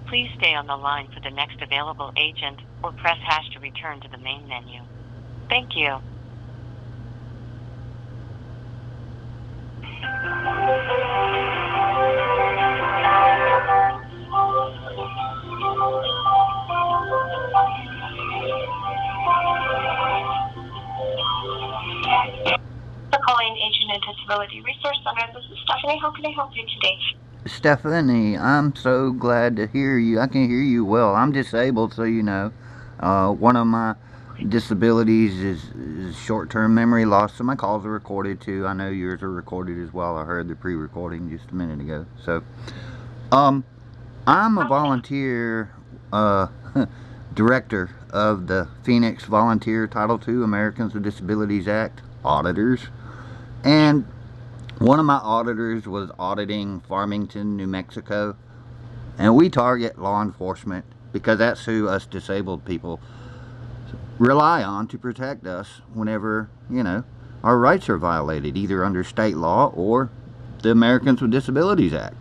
Please stay on the line for the next available agent, or press hash to return to the main menu. Thank you. For calling Agent and Disability Resource Center, this is Stephanie. How can I help you today? Stephanie, I'm so glad to hear you. I can hear you well. I'm disabled, so you know. One of my disabilities is short-term memory loss, so my calls are recorded too. I know yours are recorded as well. I heard the pre-recording just a minute ago. So, I'm a volunteer director of the Phoenix Volunteer Title II Americans with Disabilities Act auditors, and one of my auditors was auditing Farmington, New Mexico, and we target law enforcement because that's who us disabled people rely on to protect us whenever, our rights are violated, either under state law or the Americans with Disabilities Act.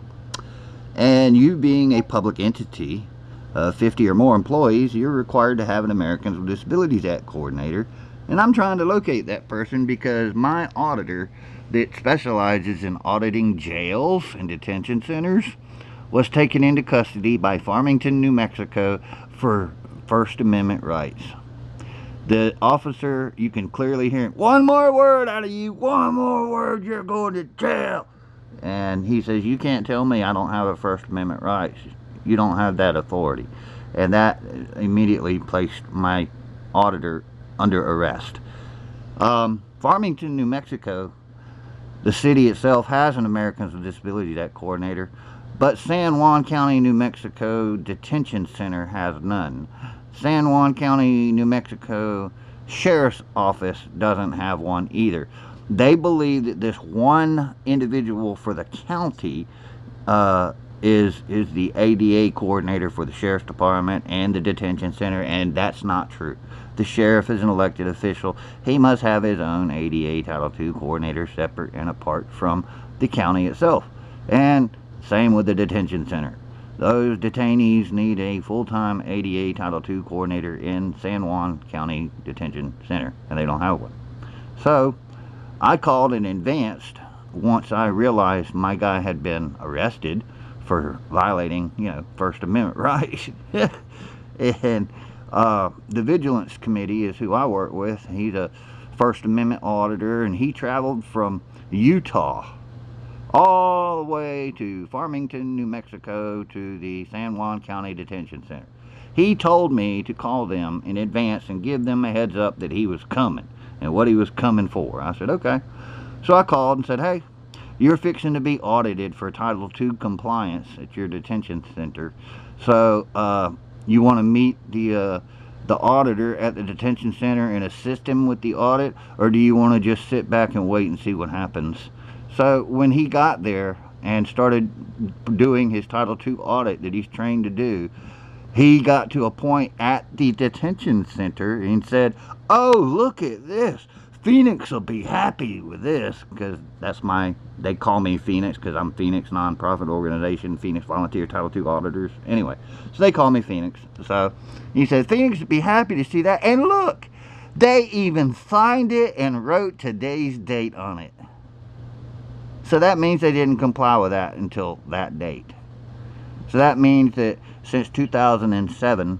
And you being a public entity, 50 or more employees, you're required to have an Americans with Disabilities Act coordinator. And I'm trying to locate that person because my auditor that specializes in auditing jails and detention centers was taken into custody by Farmington, New Mexico for First Amendment rights. The officer, you can clearly hear him, "One more word out of you, one more word, you're going to jail." And he says, "You can't tell me I don't have a First Amendment rights. You don't have that authority." And that immediately placed my auditor under arrest. Farmington, New Mexico, the city itself has an Americans with Disabilities Act coordinator, but San Juan County, New Mexico Detention Center has none. San Juan County, New Mexico Sheriff's Office doesn't have one either. They believe that this one individual for the county is the ADA coordinator for the Sheriff's Department and the detention center, and that's not true. The sheriff is an elected official. He must have his own ADA Title II coordinator separate and apart from the county itself. And same with the detention center. Those detainees need a full-time ADA Title II coordinator in San Juan County Detention Center, and they don't have one. So I called in advance once I realized my guy had been arrested for violating, First Amendment rights. And the Vigilance Committee is who I work with. He's a First Amendment auditor, and he traveled from Utah all the way to Farmington, New Mexico, to the San Juan County Detention Center. He told me to call them in advance and give them a heads up that he was coming and what he was coming for. I said, okay. So I called and said, "Hey, you're fixing to be audited for Title II compliance at your detention center. So you want to meet the auditor at the detention center and assist him with the audit, or do you want to just sit back and wait and see what happens?" So when he got there and started doing his Title II audit that he's trained to do, he got to a point at the detention center and said, "Oh, look at this. Phoenix will be happy with this," because they call me Phoenix because I'm Phoenix nonprofit organization, Phoenix Volunteer Title II Auditors. Anyway, so they call me Phoenix. So he said, "Phoenix would be happy to see that. And look, they even signed it and wrote today's date on it." So that means they didn't comply with that until that date. So that means that since 2007,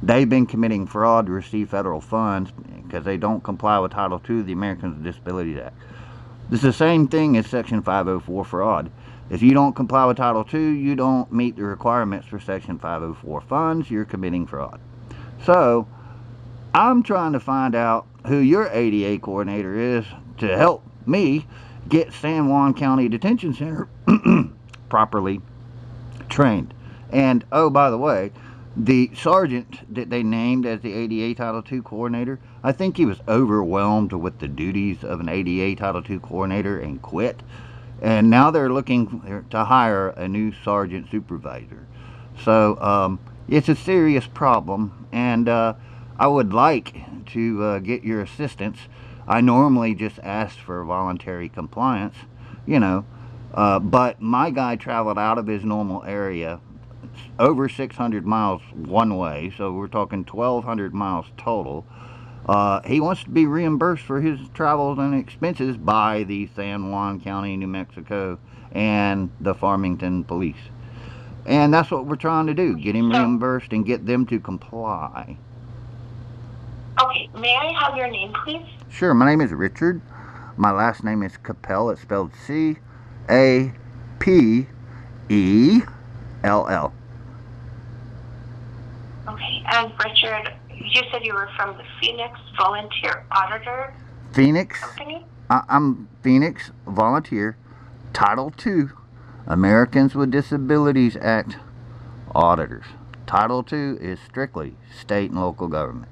they've been committing fraud to receive federal funds because they don't comply with Title II of the Americans with Disabilities Act. This is the same thing as Section 504 fraud. If you don't comply with Title II, you don't meet the requirements for Section 504 funds, you're committing fraud. So I'm trying to find out who your ADA coordinator is to help me get San Juan County Detention Center properly trained. And oh, by the way, the sergeant that they named as the ADA Title II coordinator, I think he was overwhelmed with the duties of an ADA Title II coordinator and quit. And now they're looking to hire a new sergeant supervisor. So it's a serious problem, and I would like to get your assistance. I normally just ask for voluntary compliance, but my guy traveled out of his normal area over 600 miles one way, so we're talking 1,200 miles total. He wants to be reimbursed for his travels and expenses by the San Juan County, New Mexico, and the Farmington police. And that's what we're trying to do, get him reimbursed and get them to comply. Okay, may I have your name, please? Sure, my name is Richard. My last name is Capell. It's spelled C-A-P-E-L-L. Okay, and Richard, you said you were from the Phoenix Volunteer Auditor Phoenix? Company? I'm Phoenix Volunteer, Title II, Americans with Disabilities Act Auditors. Title II is strictly state and local government.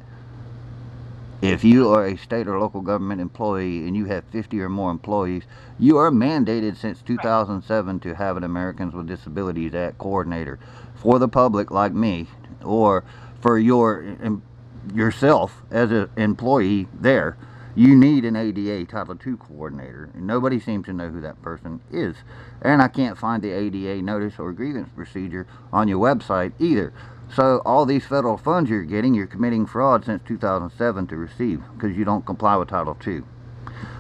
If you are a state or local government employee and you have 50 or more employees, you are mandated since 2007 to have an Americans with Disabilities Act coordinator for the public like me, or for yourself as an employee there. You need an ADA Title II coordinator, and nobody seems to know who that person is. And I can't find the ADA notice or grievance procedure on your website either. So all these federal funds you're getting, you're committing fraud since 2007 to receive because you don't comply with Title II.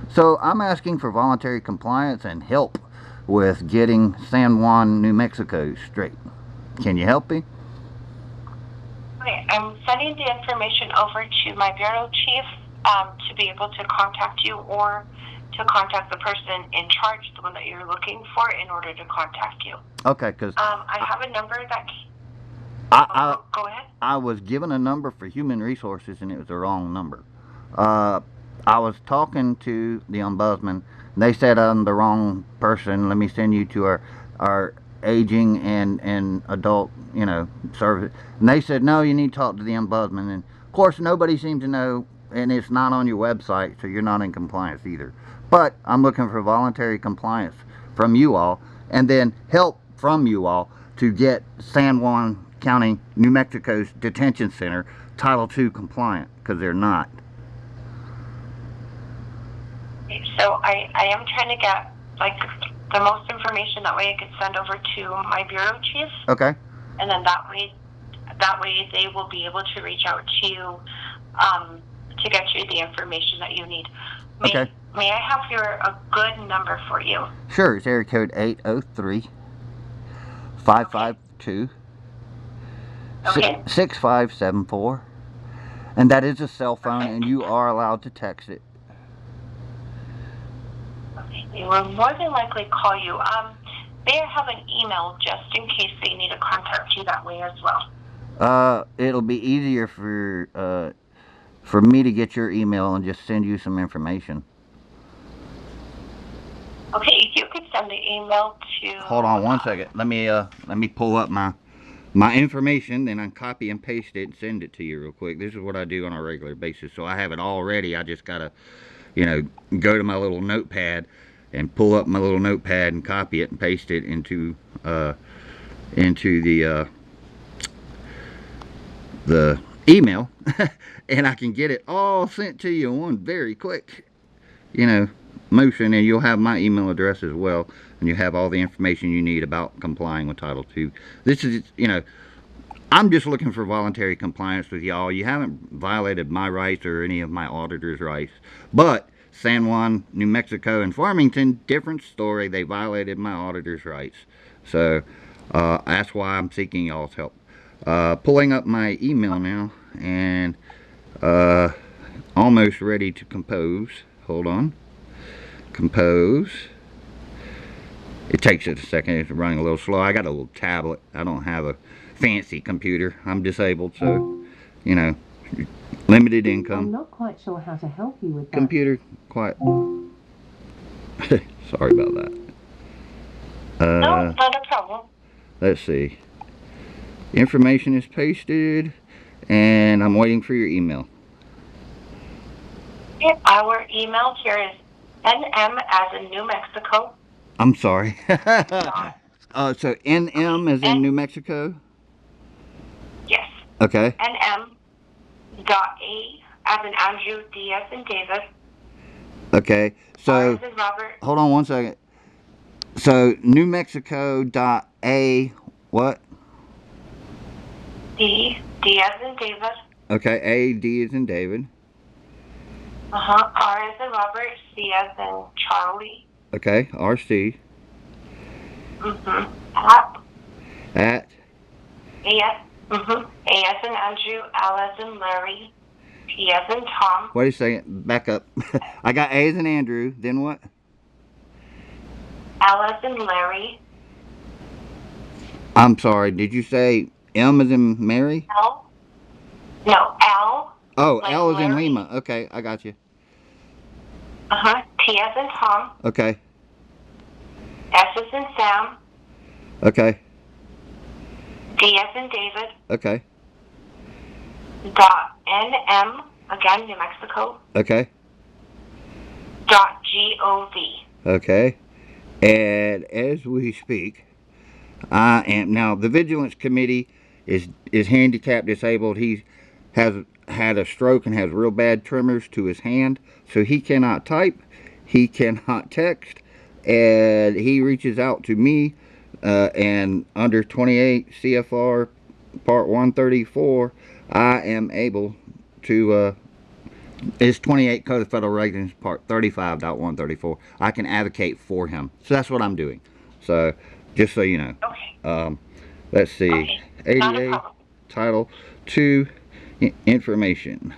So I'm asking for voluntary compliance and help with getting San Juan, New Mexico straight. Can you help me? Okay, I'm sending the information over to my bureau chief to be able to contact you, or to contact the person in charge, the one that you're looking for, in order to contact you. Okay, because I have a number that... Go ahead. I was given a number for Human Resources and it was the wrong number. I was talking to the ombudsman. They said I'm the wrong person. Let me send you to our aging and adult, service. And they said, no, you need to talk to the ombudsman. And of course, nobody seemed to know, and it's not on your website, so you're not in compliance either. But I'm looking for voluntary compliance from you all, and then help from you all to get San Juan County, New Mexico's detention center Title II compliant, because they're not. So I am trying to get the most information, that way I could send over to my bureau chief. Okay. And then that way they will be able to reach out to you to get you the information that you need. Okay. May I have a good number for you? Sure, it's area code 803-552. Okay. 6574, and that is a cell phone, and you are allowed to text it. Okay. They will more than likely call you. May I have an email just in case they need to contact you that way as well? It'll be easier for me to get your email and just send you some information. Okay, if you could send the email to... Hold on one second. Let me pull up my information, then I copy and paste it and send it to you real quick. This is what I do on a regular basis, so I have it all ready. I just gotta, go to my little notepad and pull up my little notepad and copy it and paste it into the email, and I can get it all sent to you in one very quick, motion, and you'll have my email address as well, and you have all the information you need about complying with Title II. This is, I'm just looking for voluntary compliance with y'all. You haven't violated my rights or any of my auditor's rights, but San Juan, New Mexico, and Farmington, different story. They violated my auditor's rights, so that's why I'm seeking y'all's help. Pulling up my email now, and almost ready to compose. Hold on. Compose. It takes it a second. It's running a little slow. I got a little tablet. I don't have a fancy computer. I'm disabled, so limited income. I'm not quite sure how to help you with that. Computer, quiet. Sorry about that. No, not a problem. Let's see. Information is pasted, and I'm waiting for your email. Okay, our email here is NM as in New Mexico. I'm sorry. So NM as in New Mexico? Yes. Okay. NM dot A as in Andrew, D as in David. Okay. So R as in Robert. hold on one second. So New Mexico dot A what? D as in David. Okay, A, D as in David. R as in Robert, C as in Charlie. Okay, RC. At. A as in Andrew, L as in Larry, T as in Tom. Wait a second, back up. I got A as in Andrew, then what? L as in Larry. I'm sorry, did you say M as in Mary? L? No, L. Oh, like L as in Larry. Lima. Okay, I got you. T as in Tom. Okay, S as in Sam. okay, D as in David. okay, Dot NM, again, New Mexico. okay, Dot GOV. okay. And as we speak, I am now the Vigilance Committee is handicapped disabled. He has had a stroke and has real bad tremors to his hand, so he cannot type, he cannot text, and he reaches out to me, and under 28 CFR Part 134, I am able to. It's 28 Code of Federal Regulations Part 35.134. I can advocate for him, so that's what I'm doing. So just so you know. Okay. Let's see. Okay. Not a ADA problem. Title II information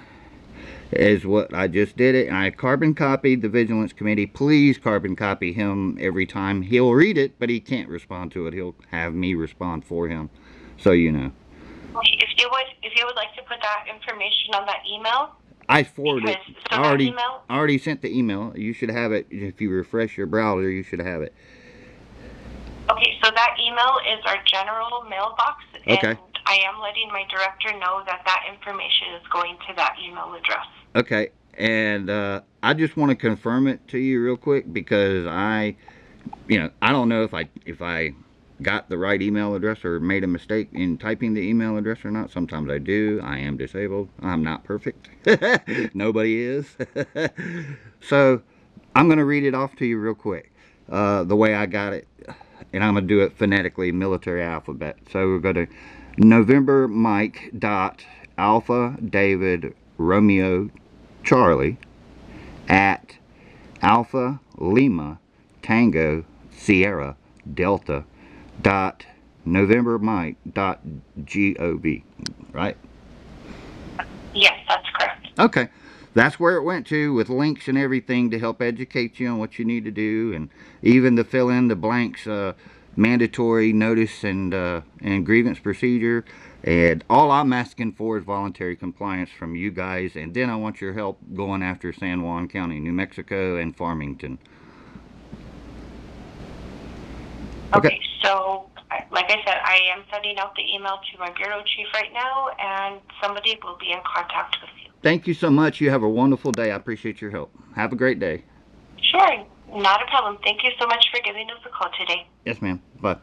is what I just did it. And I carbon copied the Vigilance Committee. Please carbon copy him every time. He'll read it, but he can't respond to it. He'll have me respond for him, so you know. Okay. If you would like to put that information on that email. I forwarded it. So that I already sent the email. You should have it. If you refresh your browser, you should have it. Okay, so that email is our general mailbox, Okay. and I am letting my director know that that information is going to that email address. Okay, and I just want to confirm it to you real quick because I don't know if I got the right email address or made a mistake in typing the email address or not. Sometimes I do. I am disabled. I'm not perfect. Nobody is. So I'm going to read it off to you real quick, the way I got it, and I'm going to do it phonetically, military alphabet. So we're going to November Mike dot Alpha David Romeo Charlie at Alpha Lima Tango Sierra Delta dot November Mike dot GOV, right? Yes, that's correct. Okay, that's where it went to, with links and everything to help educate you on what you need to do, and even to fill in the blanks, mandatory notice and grievance procedure. And all I'm asking for is voluntary compliance from you guys, and then I want your help going after San Juan County, New Mexico, and Farmington. Okay, so like I said, I am sending out the email to my bureau chief right now, and somebody will be in contact with you. Thank you so much. You have a wonderful day. I appreciate your help. Have a great day. Sure, not a problem. Thank you so much for giving us a call today. Yes, ma'am. Bye.